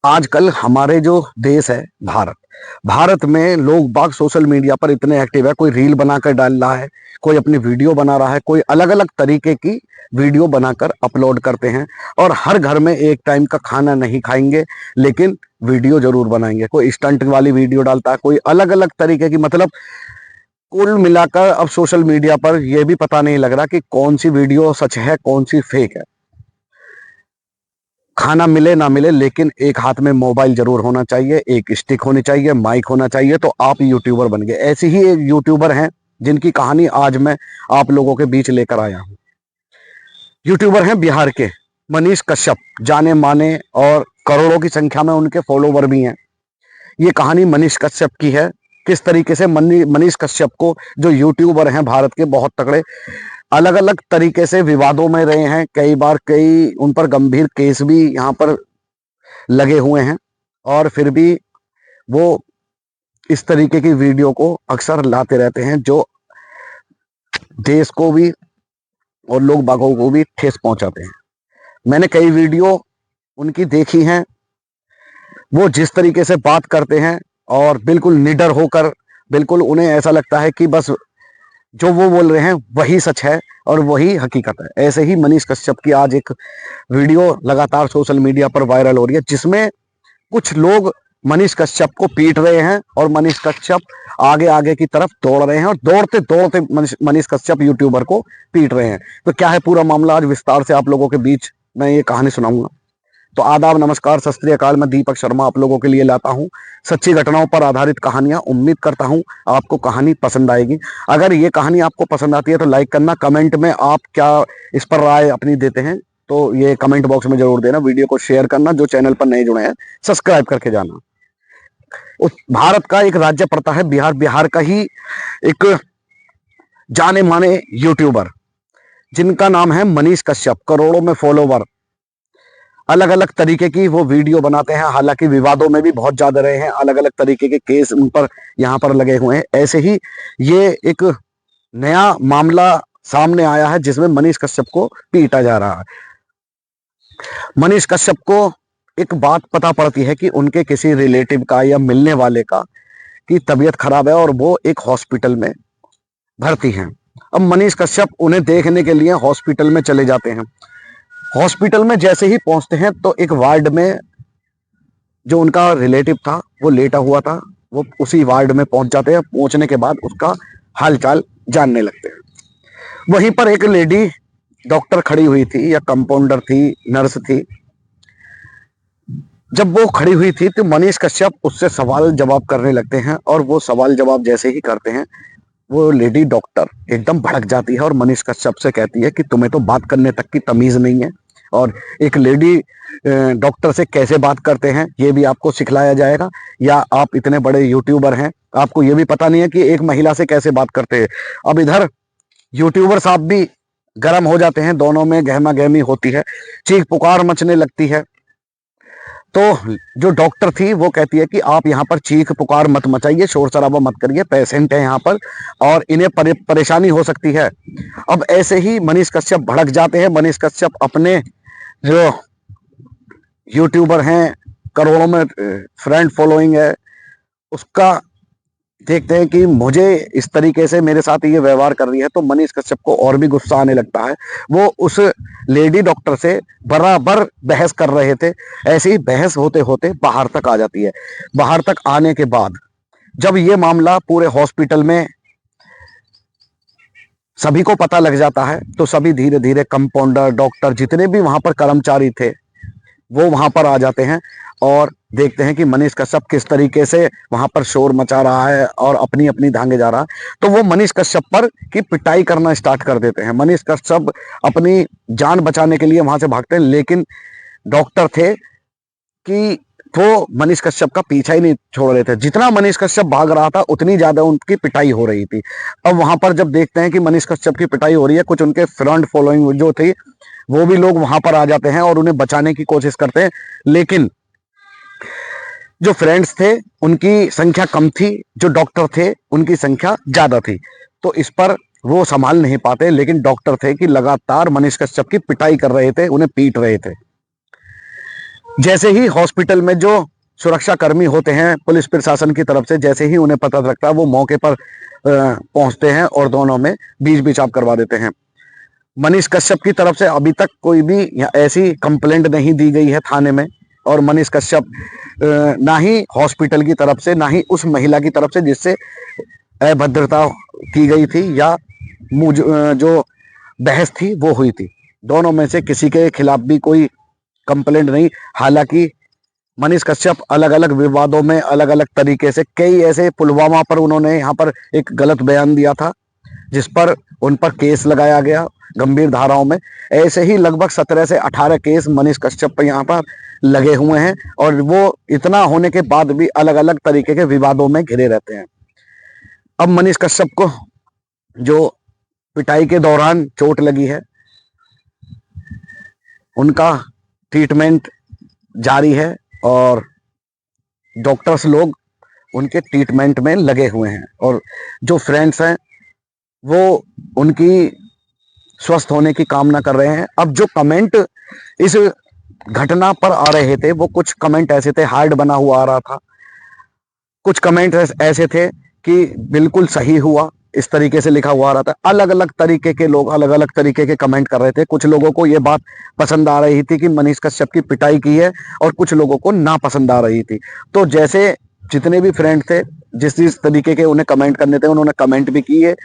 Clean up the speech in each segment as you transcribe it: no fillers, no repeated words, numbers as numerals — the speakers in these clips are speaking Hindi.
आजकल हमारे जो देश है भारत, भारत में लोग बाग सोशल मीडिया पर इतने एक्टिव है। कोई रील बनाकर डाल रहा है, कोई अपनी वीडियो बना रहा है, कोई अलग अलग तरीके की वीडियो बनाकर अपलोड करते हैं। और हर घर में एक टाइम का खाना नहीं खाएंगे, लेकिन वीडियो जरूर बनाएंगे। कोई स्टंट वाली वीडियो डालता है, कोई अलग अलग तरीके की। मतलब कुल मिलाकर अब सोशल मीडिया पर यह भी पता नहीं लग रहा कि कौन सी वीडियो सच है, कौन सी फेक है। खाना मिले ना मिले, लेकिन एक हाथ में मोबाइल जरूर होना चाहिए, एक स्टिक होनी चाहिए, माइक होना चाहिए, तो आप यूट्यूबर बन गए। ऐसे ही एक यूट्यूबर हैं जिनकी कहानी आज मैं आप लोगों के बीच लेकर आया हूं। यूट्यूबर हैं बिहार के मनीष कश्यप, जाने माने और करोड़ों की संख्या में उनके फॉलोवर भी हैं। ये कहानी मनीष कश्यप की है। किस तरीके से मनीष कश्यप को, जो यूट्यूबर हैं भारत के बहुत तगड़े, अलग अलग तरीके से विवादों में रहे हैं। कई बार कई उन पर गंभीर केस भी यहाँ पर लगे हुए हैं, और फिर भी वो इस तरीके की वीडियो को अक्सर लाते रहते हैं, जो देश को भी और लोग बागों को भी ठेस पहुंचाते हैं। मैंने कई वीडियो उनकी देखी हैं। वो जिस तरीके से बात करते हैं और बिल्कुल निडर होकर, बिल्कुल उन्हें ऐसा लगता है कि बस जो वो बोल रहे हैं वही सच है और वही हकीकत है। ऐसे ही मनीष कश्यप की आज एक वीडियो लगातार सोशल मीडिया पर वायरल हो रही है, जिसमें कुछ लोग मनीष कश्यप को पीट रहे हैं और मनीष कश्यप आगे आगे की तरफ दौड़ रहे हैं, और दौड़ते दौड़ते मनीष कश्यप यूट्यूबर को पीट रहे हैं। तो क्या है पूरा मामला, आज विस्तार से आप लोगों के बीच मैं ये कहानी सुनाऊंगा। तो आदाब, नमस्कार, सत श्री अकाल। मैं दीपक शर्मा आप लोगों के लिए लाता हूं सच्ची घटनाओं पर आधारित कहानियां। उम्मीद करता हूं आपको कहानी पसंद आएगी। अगर ये कहानी आपको पसंद आती है तो लाइक करना। कमेंट में आप क्या इस पर राय अपनी देते हैं तो ये कमेंट बॉक्स में जरूर देना। वीडियो को शेयर करना। जो चैनल पर नए जुड़े हैं सब्सक्राइब करके जाना। भारत का एक राज्य पड़ता है बिहार। बिहार का ही एक जाने माने यूट्यूबर जिनका नाम है मनीष कश्यप, करोड़ों में फॉलोवर, अलग अलग तरीके की वो वीडियो बनाते हैं। हालांकि विवादों में भी बहुत ज्यादा रहे हैं, अलग अलग तरीके के केस उन पर यहाँ पर लगे हुए हैं। ऐसे ही ये एक नया मामला सामने आया है जिसमें मनीष कश्यप को पीटा जा रहा है। मनीष कश्यप को एक बात पता पड़ती है कि उनके किसी रिलेटिव का या मिलने वाले का की तबीयत खराब है और वो एक हॉस्पिटल में भर्ती हैं। अब मनीष कश्यप उन्हें देखने के लिए हॉस्पिटल में चले जाते हैं। हॉस्पिटल में जैसे ही पहुंचते हैं तो एक वार्ड में जो उनका रिलेटिव था वो लेटा हुआ था। वो उसी वार्ड में पहुंच जाते हैं। पहुंचने के बाद उसका हालचाल जानने लगते हैं। वहीं पर एक लेडी डॉक्टर खड़ी हुई थी, या कंपाउंडर थी, नर्स थी। जब वो खड़ी हुई थी तो मनीष कश्यप उससे सवाल जवाब करने लगते हैं, और वो सवाल जवाब जैसे ही करते हैं वो लेडी डॉक्टर एकदम भड़क जाती है और मनीष कश्यप से कहती है कि तुम्हें तो बात करने तक की तमीज नहीं है, और एक लेडी डॉक्टर से कैसे बात करते हैं ये भी आपको सिखलाया जाएगा, या आप इतने बड़े यूट्यूबर हैं आपको ये भी पता नहीं है कि एक महिला से कैसे बात करते हैं। अब इधर यूट्यूबर साहब भी गर्म हो जाते हैं, दोनों में गहमा गहमी होती है, चीख पुकार मचने लगती है। तो जो डॉक्टर थी वो कहती है कि आप यहाँ पर चीख पुकार मत मचाइए, शोर शराबा मत करिए, पेशेंट है यहाँ पर और इन्हें परेशानी हो सकती है। अब ऐसे ही मनीष कश्यप भड़क जाते हैं। मनीष कश्यप अपने जो यूट्यूबर हैं, करोड़ों में फ्रेंड फॉलोइंग है, उसका देखते हैं कि मुझे इस तरीके से मेरे साथ ये व्यवहार कर रही है, तो मनीष कश्यप को और भी गुस्सा आने लगता है। वो उस लेडी डॉक्टर से बराबर बहस कर रहे थे। ऐसे ही बहस होते होते बाहर तक आ जाती है। बाहर तक आने के बाद जब ये मामला पूरे हॉस्पिटल में सभी को पता लग जाता है, तो सभी धीरे धीरे, कंपाउंडर, डॉक्टर, जितने भी वहां पर कर्मचारी थे वो वहां पर आ जाते हैं और देखते हैं कि मनीष कश्यप किस तरीके से वहां पर शोर मचा रहा है और अपनी अपनी धांगे जा रहा है। तो वो मनीष कश्यप पर की पिटाई करना स्टार्ट कर देते हैं। मनीष कश्यप अपनी जान बचाने के लिए वहां से भागते हैं, लेकिन डॉक्टर थे कि वो मनीष कश्यप का पीछा ही नहीं छोड़ रहे थे। जितना मनीष कश्यप भाग रहा था उतनी ज्यादा उनकी पिटाई हो रही थी। अब वहां पर जब देखते हैं कि मनीष कश्यप की पिटाई हो रही है, कुछ उनके फ्रंट फॉलोइंग जो थी वो भी लोग वहां पर आ जाते हैं और उन्हें बचाने की कोशिश करते हैं, लेकिन जो फ्रेंड्स थे उनकी संख्या कम थी, जो डॉक्टर थे उनकी संख्या ज्यादा थी। तो इस पर वो संभाल नहीं पाते, लेकिन डॉक्टर थे कि लगातार मनीष कश्यप की पिटाई कर रहे थे, उन्हें पीट रहे थे। जैसे ही हॉस्पिटल में जो सुरक्षा कर्मी होते हैं पुलिस प्रशासन की तरफ से, जैसे ही उन्हें पता लगता है वो मौके पर पहुंचते हैं और दोनों में बीच बिचाव करवा देते हैं। मनीष कश्यप की तरफ से अभी तक कोई भी ऐसी कंप्लेंट नहीं दी गई है थाने में, और मनीष कश्यप ना ही हॉस्पिटल की तरफ से ना ही उस महिला की तरफ से जिससे अभद्रता की गई थी या जो बहस थी वो हुई थी, दोनों में से किसी के खिलाफ भी कोई कंप्लेंट नहीं। हालांकि मनीष कश्यप अलग अलग विवादों में अलग अलग तरीके से, कई ऐसे पुलवामा पर उन्होंने यहाँ पर एक गलत बयान दिया था जिस पर उन पर केस लगाया गया गंभीर धाराओं में। ऐसे ही लगभग 17 से 18 केस मनीष कश्यप पर यहाँ पर लगे हुए हैं, और वो इतना होने के बाद भी अलग अलग तरीके के विवादों में घिरे रहते हैं। अब मनीष कश्यप को जो पिटाई के दौरान चोट लगी है, उनका ट्रीटमेंट जारी है और डॉक्टर्स लोग उनके ट्रीटमेंट में लगे हुए हैं, और जो फ्रेंड्स हैं वो उनकी स्वस्थ होने की कामना कर रहे हैं। अब जो कमेंट इस घटना पर आ रहे थे वो कुछ कमेंट ऐसे थे, हार्ड बना हुआ आ रहा था, कुछ कमेंट ऐसे थे कि बिल्कुल सही हुआ, इस तरीके से लिखा हुआ आ रहा था। अलग अलग तरीके के लोग अलग अलग तरीके के कमेंट कर रहे थे। कुछ लोगों को ये बात पसंद आ रही थी कि मनीष कश्यप की पिटाई की है, और कुछ लोगों को ना पसंद आ रही थी। तो जैसे जितने भी फ्रेंड थे, जिस तरीके के उन्हें कमेंट करने थे उन्होंने कमेंट भी किए,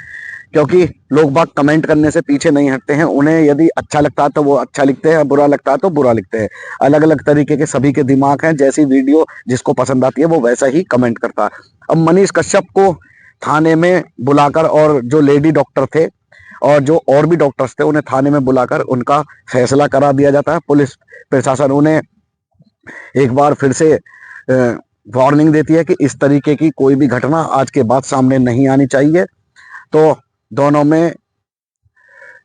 क्योंकि लोग बाग कमेंट करने से पीछे नहीं हटते हैं। उन्हें यदि अच्छा लगता है तो वो अच्छा लिखते हैं, बुरा लगता है तो बुरा लिखते हैं। अलग अलग तरीके के सभी के दिमाग हैं, जैसी वीडियो जिसको पसंद आती है वो वैसा ही कमेंट करता है। अब मनीष कश्यप को थाने में बुलाकर, और जो लेडी डॉक्टर थे और जो और भी डॉक्टर्स थे उन्हें थाने में बुलाकर उनका फैसला करा दिया जाता है। पुलिस प्रशासन उन्हें एक बार फिर से वार्निंग देती है कि इस तरीके की कोई भी घटना आज के बाद सामने नहीं आनी चाहिए। तो दोनों में,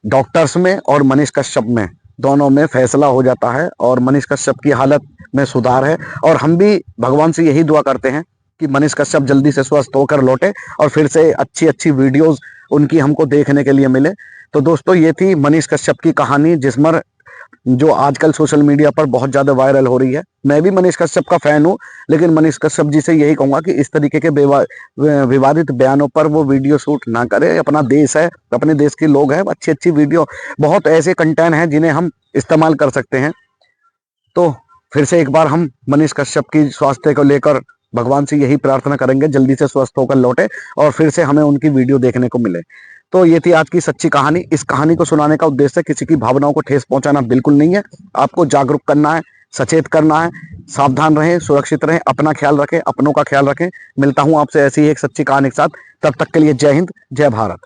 डॉक्टर्स में और मनीष कश्यप में, दोनों में फैसला हो जाता है और मनीष कश्यप की हालत में सुधार है। और हम भी भगवान से यही दुआ करते हैं कि मनीष कश्यप जल्दी से स्वस्थ होकर लौटे और फिर से अच्छी अच्छी वीडियोस उनकी हमको देखने के लिए मिले। तो दोस्तों, ये थी मनीष कश्यप की कहानी, जिसमें जो आजकल सोशल मीडिया पर बहुत ज्यादा वायरल हो रही है। मैं भी मनीष कश्यप का फैन हूं, लेकिन मनीष कश्यप जी से यही कहूंगा कि इस तरीके के विवादित बयानों पर वो वीडियो शूट ना करे। अपना देश है, अपने देश के लोग हैं, अच्छी अच्छी वीडियो, बहुत ऐसे कंटेंट हैं जिन्हें हम इस्तेमाल कर सकते हैं। तो फिर से एक बार हम मनीष कश्यप की स्वास्थ्य को लेकर भगवान से यही प्रार्थना करेंगे जल्दी से स्वस्थ होकर लौटे और फिर से हमें उनकी वीडियो देखने को मिले। तो ये थी आज की सच्ची कहानी। इस कहानी को सुनाने का उद्देश्य किसी की भावनाओं को ठेस पहुंचाना बिल्कुल नहीं है। आपको जागरूक करना है, सचेत करना है। सावधान रहें, सुरक्षित रहें, अपना ख्याल रखें, अपनों का ख्याल रखें। मिलता हूं आपसे ऐसी ही एक सच्ची कहानी के साथ। तब तक के लिए जय हिंद, जय भारत।